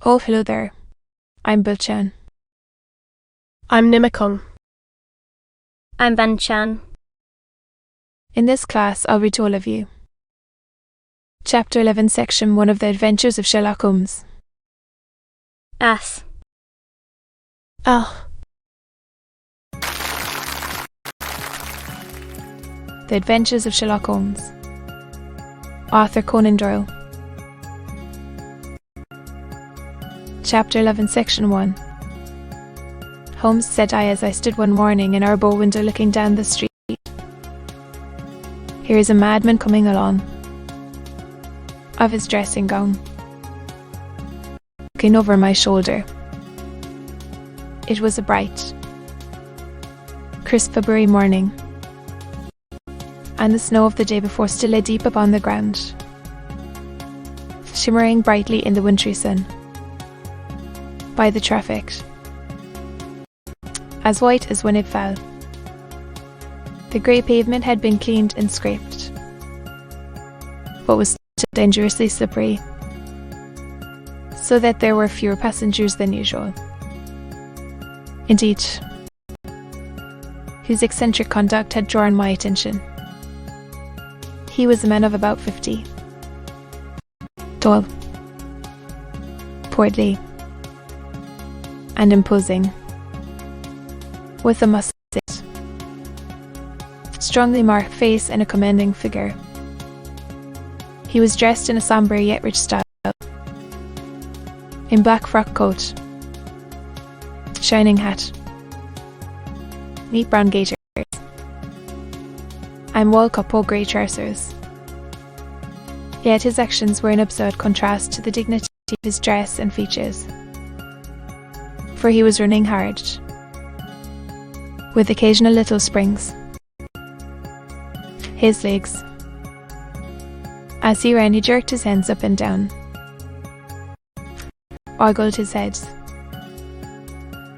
Oh, hello there. I'm Bilchan. I'm Nimakong. I'm Banchan. In this class, I'll read to all of you. Chapter 11, Section 1 of The Adventures of Sherlock Holmes. As. Ah. The Adventures of Sherlock Holmes. Author Conan Doyle. Chapter 11, Section 1. Holmes, said I as I stood one morning in our bow window looking down the street. Here is a madman coming along, of his dressing gown, looking over my shoulder. It was a bright, crisp February morning, and the snow of the day before still lay deep upon the ground, shimmering brightly in the wintry sun. By the traffic, as white as when it fell. The grey pavement had been cleaned and scraped, but was still dangerously slippery, so that there were fewer passengers than usual. Indeed, whose eccentric conduct had drawn my attention. He was a man of about 50, tall, portly, and imposing, with a muscular, strongly marked face and a commanding figure. He was dressed in a sombre yet rich style, in black frock coat, shining hat, neat brown gaiters, and wool-couple grey trousers. Yet his actions were in absurd contrast to the dignity of his dress and features, for he was running hard, with occasional little springs. His legs. As he ran, he jerked his hands up and down, ogled his head,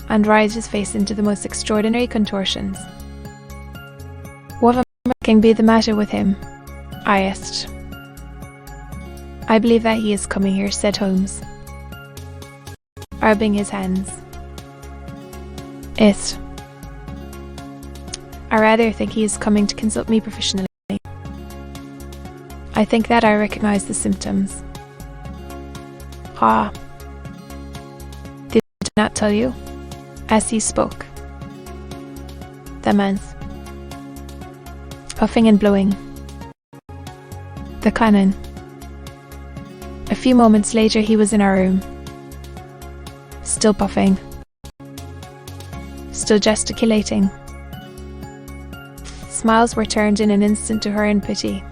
and writhed his face into the most extraordinary contortions. What can be the matter with him? I asked. I believe that he is coming here, said Holmes, rubbing his hands. I rather think he is coming to consult me professionally. I think that I recognize the symptoms. Ah. Did I not tell you? As he spoke, the man's puffing and blowing. The Conan. A few moments later he was in our room, still puffing, still gesticulating. Smiles were turned in an instant to her in pity.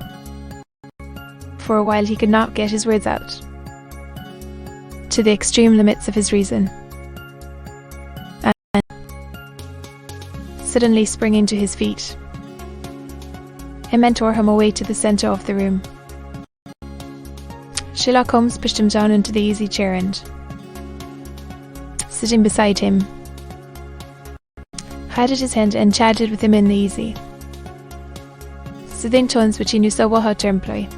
For a while he could not get his words out, to the extreme limits of his reason. And suddenly springing to his feet, a man tore him away to the centre of the room. Sherlock Holmes pushed him down into the easy chair and, sitting beside him, patted his hand and chatted with him in the easy, soothing tones which he knew so well how to employ.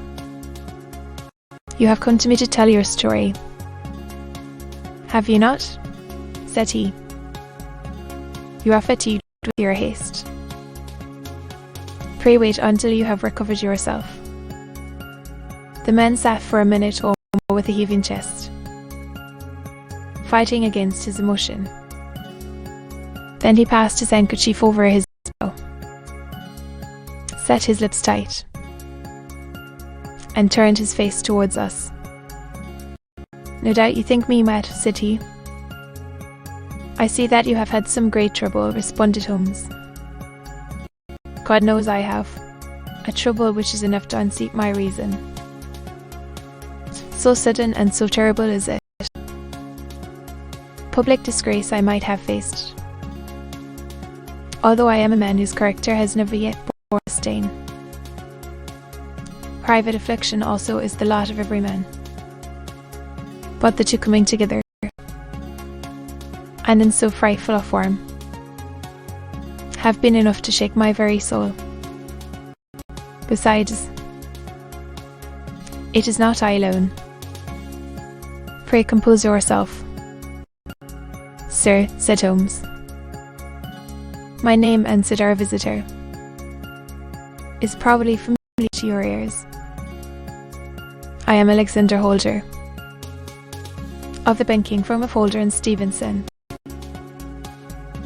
You have come to me to tell your story, have you not? Said he. You are fatigued with your haste. Pray wait until you have recovered yourself. The man sat for a minute or more with a heaving chest, fighting against his emotion. Then he passed his handkerchief over his brow, set his lips tight, and turned his face towards us. No doubt you think me mad, said he. I see that you have had some great trouble, responded Holmes. God knows I have. A trouble which is enough to unseat my reason. So sudden and so terrible is it. Public disgrace I might have faced, although I am a man whose character has never yet borne a stain. Private affliction also is the lot of every man. But the two coming together, and in so frightful a form, have been enough to shake my very soul. Besides, it is not I alone. Pray compose yourself, sir, said Holmes. My name, answered our visitor, is probably familiar to your ears. I am Alexander Holder, of the banking firm of Holder and Stevenson,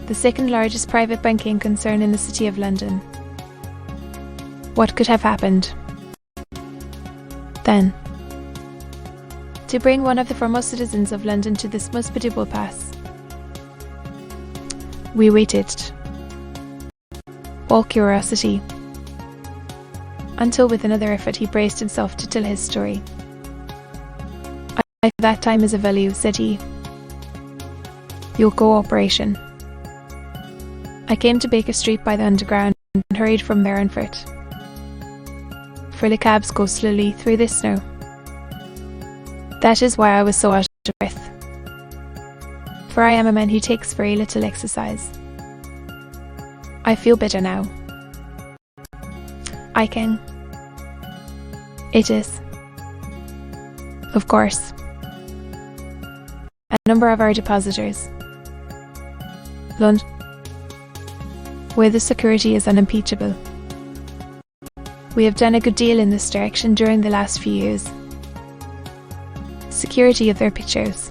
the second largest private banking concern in the City of London. What could have happened then to bring one of the foremost citizens of London to this most pitiable pass? We waited, all curiosity, until with another effort he braced himself to tell his story. I that time is of value, said he. Your cooperation. I came to Baker Street by the Underground and hurried from there on foot, for the cabs go slowly through this snow. That is why I was so out of breath, for I am a man who takes very little exercise. I feel better now. I can. It is, of course, a number of our depositors, London, where the security is unimpeachable. We have done a good deal in this direction during the last few years. Security of their pictures,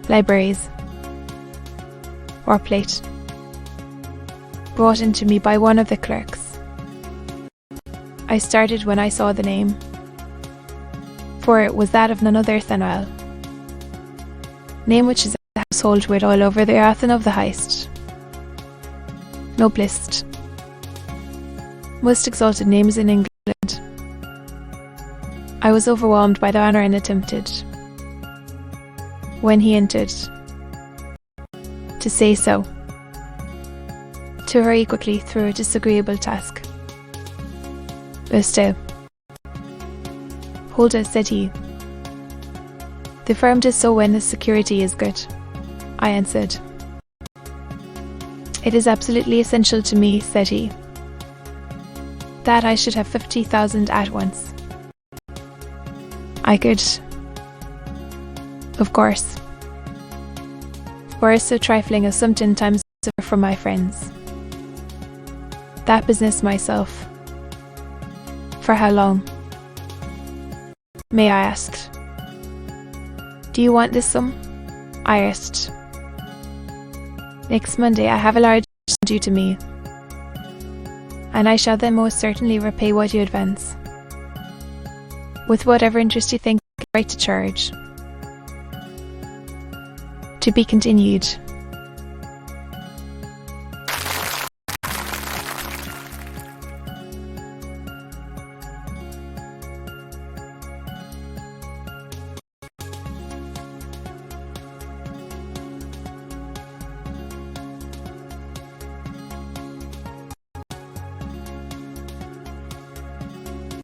libraries, or plate, brought in to me by one of the clerks. I started when I saw the name, for it was that of none other than Doyle, name which is a household word all over the earth and of the highest, noblest, most exalted names in England. I was overwhelmed by the honour and attempted, when he entered, to say so, to hurry quickly through a disagreeable task. Still, Holder, said he. The firm does so when the security is good, I answered. It is absolutely essential to me, said he, that I should have 50,000 at once. I could, of course, borrow so trifling a sum 10 times over from my friends. That business myself. For how long, may I ask? Do you want this sum? I asked. Next Monday I have a large sum due to me, and I shall then most certainly repay what you advance, with whatever interest you think right to charge. To be continued.